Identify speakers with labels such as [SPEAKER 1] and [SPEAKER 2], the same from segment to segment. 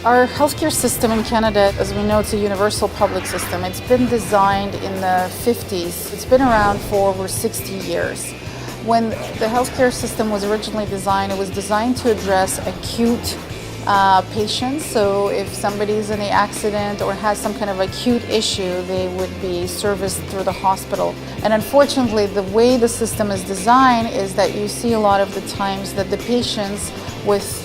[SPEAKER 1] Our healthcare system in Canada, as we know, it's a universal public system. It's been designed in the 50s. It's been around for over 60 years. When the healthcare system was originally designed, it was designed to address acute patients. So if somebody's in an accident or has some kind of acute issue, they would be serviced through the hospital. And unfortunately, the way the system is designed is that you see a lot of the times that the patients with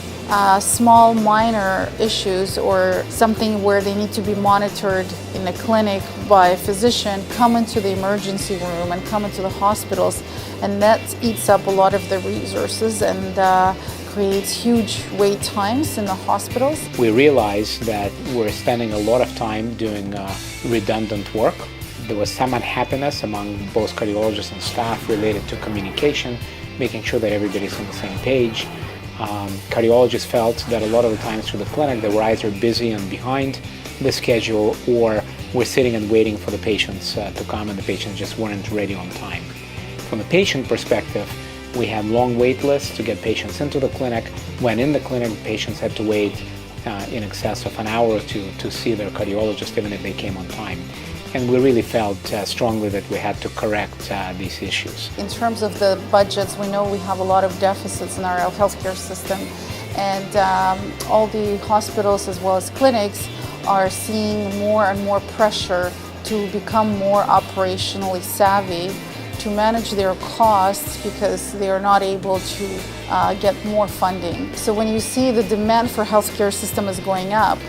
[SPEAKER 1] small minor issues or something where they need to be monitored in a clinic by a physician come into the emergency room and come into the hospitals, and that eats up a lot of the resources and creates huge wait times in the hospitals.
[SPEAKER 2] We realized that we're spending a lot of time doing redundant work. There was some unhappiness among both cardiologists and staff related to communication, making sure that everybody's on the same page. Cardiologists felt that a lot of the times through the clinic they were either busy and behind the schedule or were sitting and waiting for the patients to come, and the patients just weren't ready on time. From the patient perspective, we had long wait lists to get patients into the clinic. When in the clinic, patients had to wait in excess of an hour or two to see their cardiologist even if they came on time. And we really felt strongly that we had to correct these issues.
[SPEAKER 1] In terms of the budgets, we know we have a lot of deficits in our healthcare system, and all the hospitals as well as clinics are seeing more and more pressure to become more operationally savvy, to manage their costs because they are not able to get more funding. So when you see the demand for healthcare system is going up,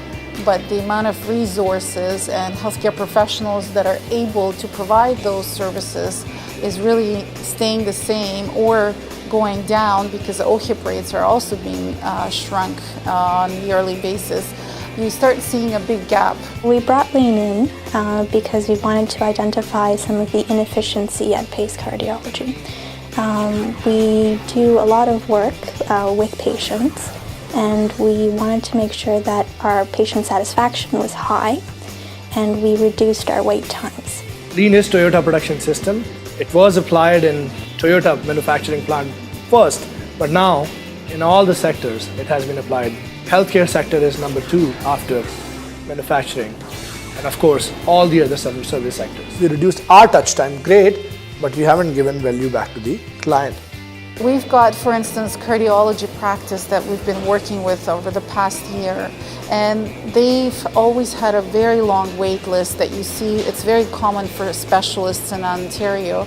[SPEAKER 1] but the amount of resources and healthcare professionals that are able to provide those services is really staying the same or going down because the OHIP rates are also being shrunk on a yearly basis, you start seeing a big gap.
[SPEAKER 3] We brought Lean in because we wanted to identify some of the inefficiency at PACE Cardiology. We do a lot of work with patients, and we wanted to make sure that our patient satisfaction was high, and we reduced our wait times.
[SPEAKER 4] Lean is Toyota production system. It was applied in Toyota manufacturing plant first, but now in all the sectors it has been applied. Healthcare sector is number 2 after manufacturing, and of course all the other service sectors. We reduced our touch time, great, but we haven't given value back to the client.
[SPEAKER 1] We've got, for instance, cardiology practice that we've been working with over the past year, and they've always had a very long wait list that you see. It's very common for specialists in Ontario,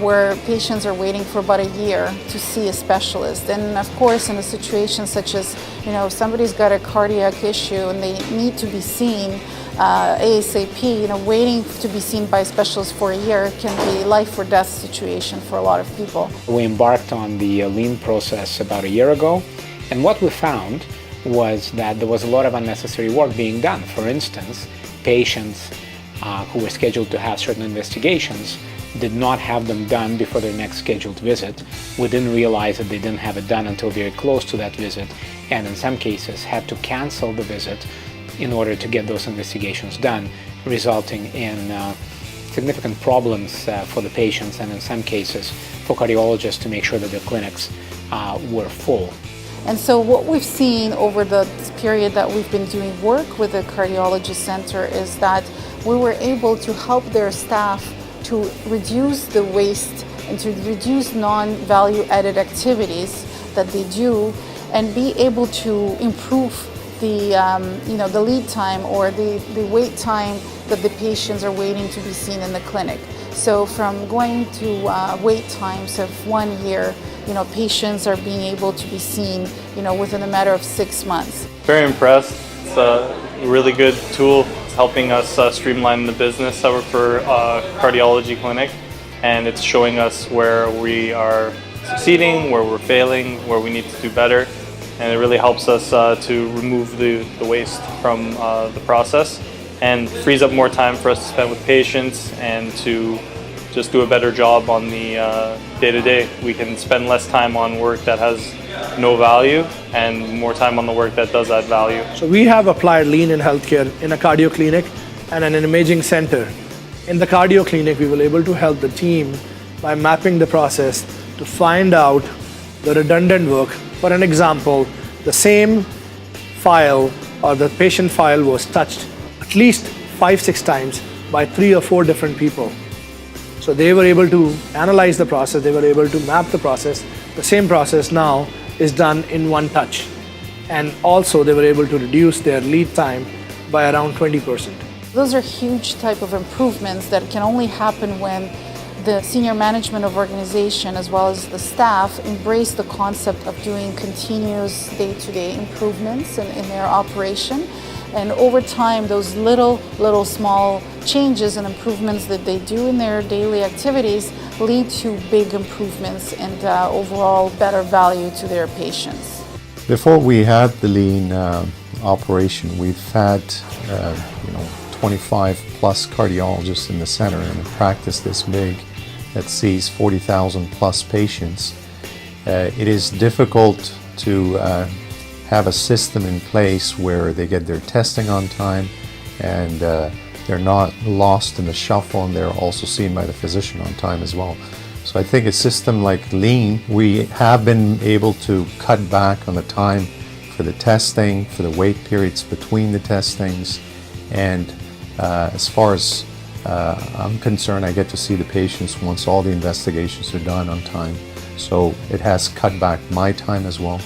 [SPEAKER 1] where patients are waiting for about a year to see a specialist. And of course, in a situation such as, if somebody's got a cardiac issue and they need to be seen ASAP, waiting to be seen by a specialist for a year can be life or death situation for a lot of people.
[SPEAKER 2] We embarked on the Lean process about a year ago, and what we found was that there was a lot of unnecessary work being done. For instance, patients who were scheduled to have certain investigations did not have them done before their next scheduled visit. We didn't realize that they didn't have it done until very close to that visit, and in some cases had to cancel the visit in order to get those investigations done, resulting in significant problems for the patients and in some cases for cardiologists to make sure that their clinics were full.
[SPEAKER 1] And so what we've seen over the period that we've been doing work with the cardiology center is that we were able to help their staff to reduce the waste and to reduce non-value added activities that they do and be able to improve the lead time or the wait time that the patients are waiting to be seen in the clinic. So from going to wait times of 1 year, patients are being able to be seen, within a matter of 6 months.
[SPEAKER 5] Very impressed. It's a really good tool. It's helping us streamline the business for a cardiology clinic, and it's showing us where we are succeeding, where we're failing, where we need to do better. And it really helps us to remove the waste from the process and frees up more time for us to spend with patients and to just do a better job on the day-to-day. We can spend less time on work that has no value and more time on the work that does add value.
[SPEAKER 4] So we have applied Lean in healthcare in a cardio clinic and an imaging center. In the cardio clinic, we were able to help the team by mapping the process to find out the redundant work. For an example, the same file or the patient file was touched at least 5-6 times by 3 or 4 different people. So they were able to analyze the process, they were able to map the process. The same process now is done in one touch. And also they were able to reduce their lead time by around 20%.
[SPEAKER 1] Those are huge type of improvements that can only happen when the senior management of organization as well as the staff embrace the concept of doing continuous day-to-day improvements in their operation. And over time, those little small changes and improvements that they do in their daily activities lead to big improvements and overall better value to their patients.
[SPEAKER 6] Before we had the lean operation, we've had 25 plus cardiologists in the center and a practice this big that sees 40,000 plus patients. It is difficult to have a system in place where they get their testing on time and they're not lost in the shuffle, and they're also seen by the physician on time as well. So I think a system like Lean, we have been able to cut back on the time for the testing, for the wait periods between the testings, and as far as I'm concerned, I get to see the patients once all the investigations are done on time. So it has cut back my time as well.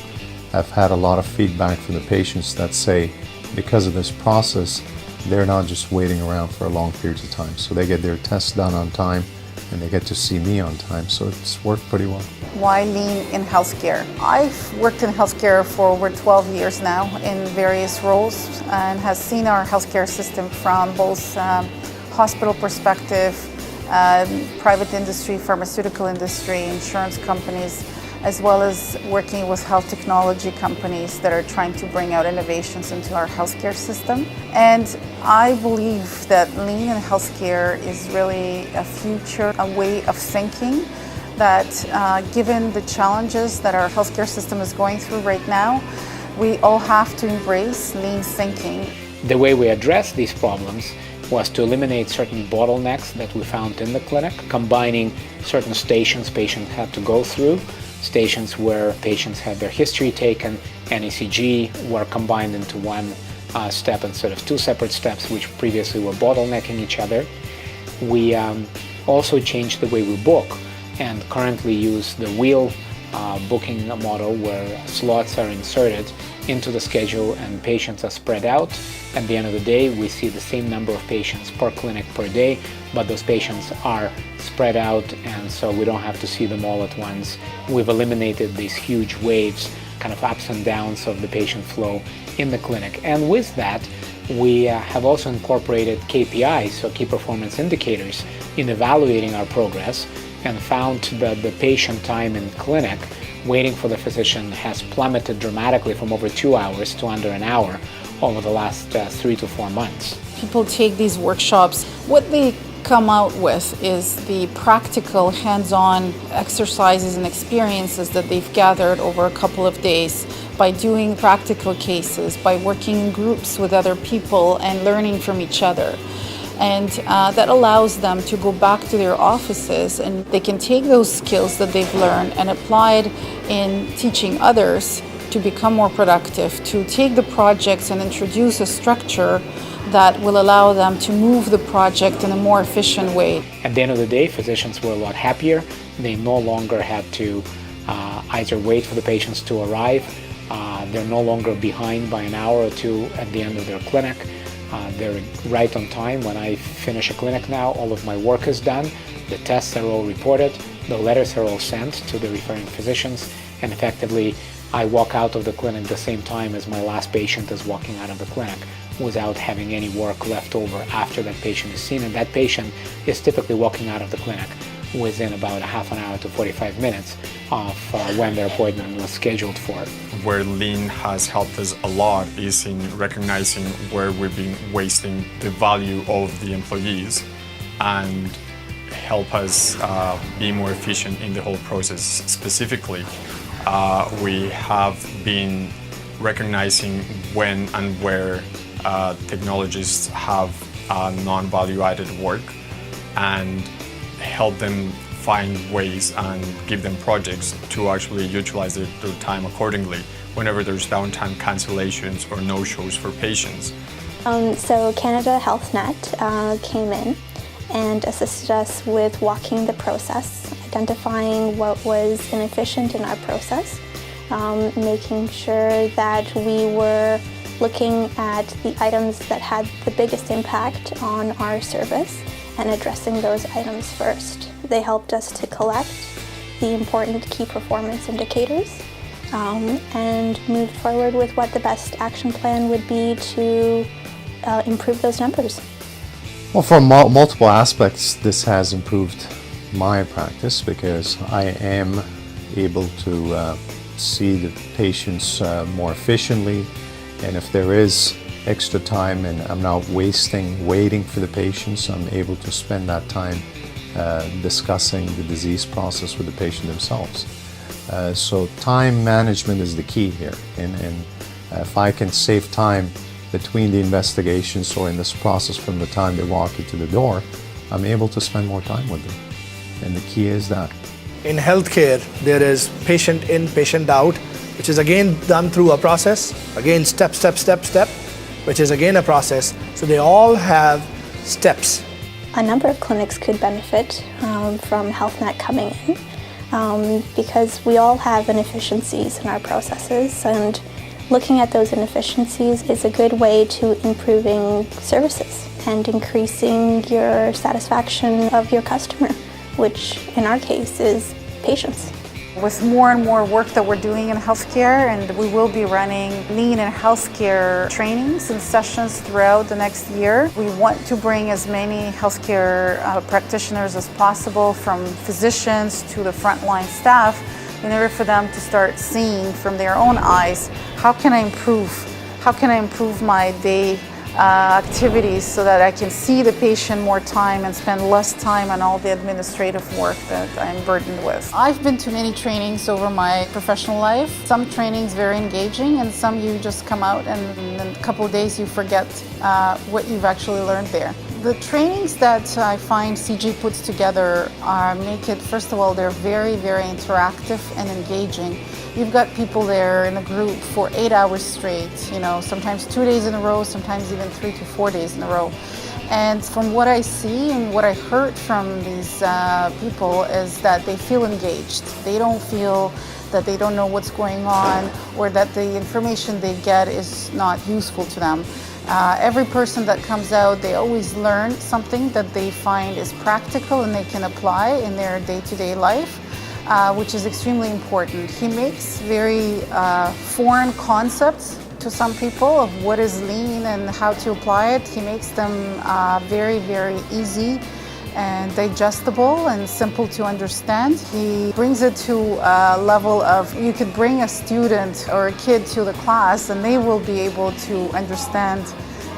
[SPEAKER 6] I've had a lot of feedback from the patients that say because of this process, they're not just waiting around for a long period of time. So they get their tests done on time and they get to see me on time. So it's worked pretty well.
[SPEAKER 1] Why lean in healthcare? I've worked in healthcare for over 12 years now in various roles and has seen our healthcare system from both hospital perspective, private industry, pharmaceutical industry, insurance companies, as well as working with health technology companies that are trying to bring out innovations into our healthcare system. And I believe that lean in healthcare is really a future, a way of thinking that given the challenges that our healthcare system is going through right now, we all have to embrace lean thinking.
[SPEAKER 2] The way we address these problems was to eliminate certain bottlenecks that we found in the clinic, combining certain stations patients had to go through, stations where patients had their history taken and ECG were combined into one step instead of 2 separate steps, which previously were bottlenecking each other. We also changed the way we book and currently use the wheel booking model where slots are inserted into the schedule and patients are spread out. At the end of the day, we see the same number of patients per clinic per day, but those patients are spread out, and so we don't have to see them all at once. We've eliminated these huge waves, kind of ups and downs of the patient flow in the clinic. And with that, we have also incorporated KPIs, so key performance indicators, in evaluating our progress, and found that the patient time in clinic waiting for the physician has plummeted dramatically from over 2 hours to under an hour over the last 3 to 4 months.
[SPEAKER 1] People take these workshops, what they come out with is the practical hands-on exercises and experiences that they've gathered over a couple of days by doing practical cases, by working in groups with other people and learning from each other. And that allows them to go back to their offices and they can take those skills that they've learned and apply it in teaching others to become more productive, to take the projects and introduce a structure that will allow them to move the project in a more efficient way.
[SPEAKER 2] At the end of the day, physicians were a lot happier. They no longer had to either wait for the patients to arrive. They're no longer behind by an hour or two at the end of their clinic. They're right on time. When I finish a clinic now, all of my work is done. The tests are all reported. The letters are all sent to the referring physicians. And effectively, I walk out of the clinic the same time as my last patient is walking out of the clinic without having any work left over after that patient is seen. And that patient is typically walking out of the clinic within about a half an hour to 45 minutes of when their appointment was scheduled for.
[SPEAKER 7] Where Lean has helped us a lot is in recognizing where we've been wasting the value of the employees and help us be more efficient in the whole process. Specifically, we have been recognizing when and where technologists have non-value-added work and help them find ways and give them projects to actually utilize their time accordingly whenever there's downtime cancellations or no-shows for patients.
[SPEAKER 3] So Canada HealthNet came in and assisted us with walking the process, identifying what was inefficient in our process, making sure that we were looking at the items that had the biggest impact on our service and addressing those items first. They helped us to collect the important key performance indicators and move forward with what the best action plan would be to improve those numbers.
[SPEAKER 6] Well, from multiple aspects, this has improved my practice because I am able to see the patients more efficiently, and if there is extra time and I'm not waiting for the patients, I'm able to spend that time discussing the disease process with the patient themselves. So time management is the key here, and if I can save time between the investigations or in this process from the time they walk into the door, I'm able to spend more time with them. And the key is that.
[SPEAKER 4] In healthcare, there is patient in, patient out, which is again done through a process, again step, which is again a process. So they all have steps.
[SPEAKER 3] A number of clinics could benefit from HealthNet coming in because we all have inefficiencies in our processes, and looking at those inefficiencies is a good way to improving services and increasing your satisfaction of your customer, which in our case is patients.
[SPEAKER 1] With more and more work that we're doing in healthcare, and we will be running lean and healthcare trainings and sessions throughout the next year, we want to bring as many healthcare practitioners as possible, from physicians to the frontline staff, in order for them to start seeing from their own eyes, how can I improve my day activities so that I can see the patient more time and spend less time on all the administrative work that I'm burdened with. I've been to many trainings over my professional life. Some trainings very engaging, and some you just come out and in a couple of days you forget what you've actually learned there. The trainings that I find CG puts together make it, first of all, they're very, very interactive and engaging. You've got people there in a group for 8 hours straight, sometimes 2 days in a row, sometimes even 3 to 4 days in a row. And from what I see and what I heard from these people is that they feel engaged. They don't feel that they don't know what's going on or that the information they get is not useful to them. Every person that comes out, they always learn something that they find is practical and they can apply in their day-to-day life, which is extremely important. He makes very foreign concepts to some people of what is lean and how to apply it. He makes them very, very easy and digestible and simple to understand. He brings it to a level of, you could bring a student or a kid to the class and they will be able to understand,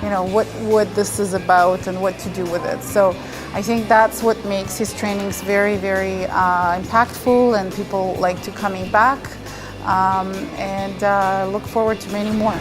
[SPEAKER 1] what this is about and what to do with it. So I think that's what makes his trainings very, very impactful, and people like to coming back and look forward to many more.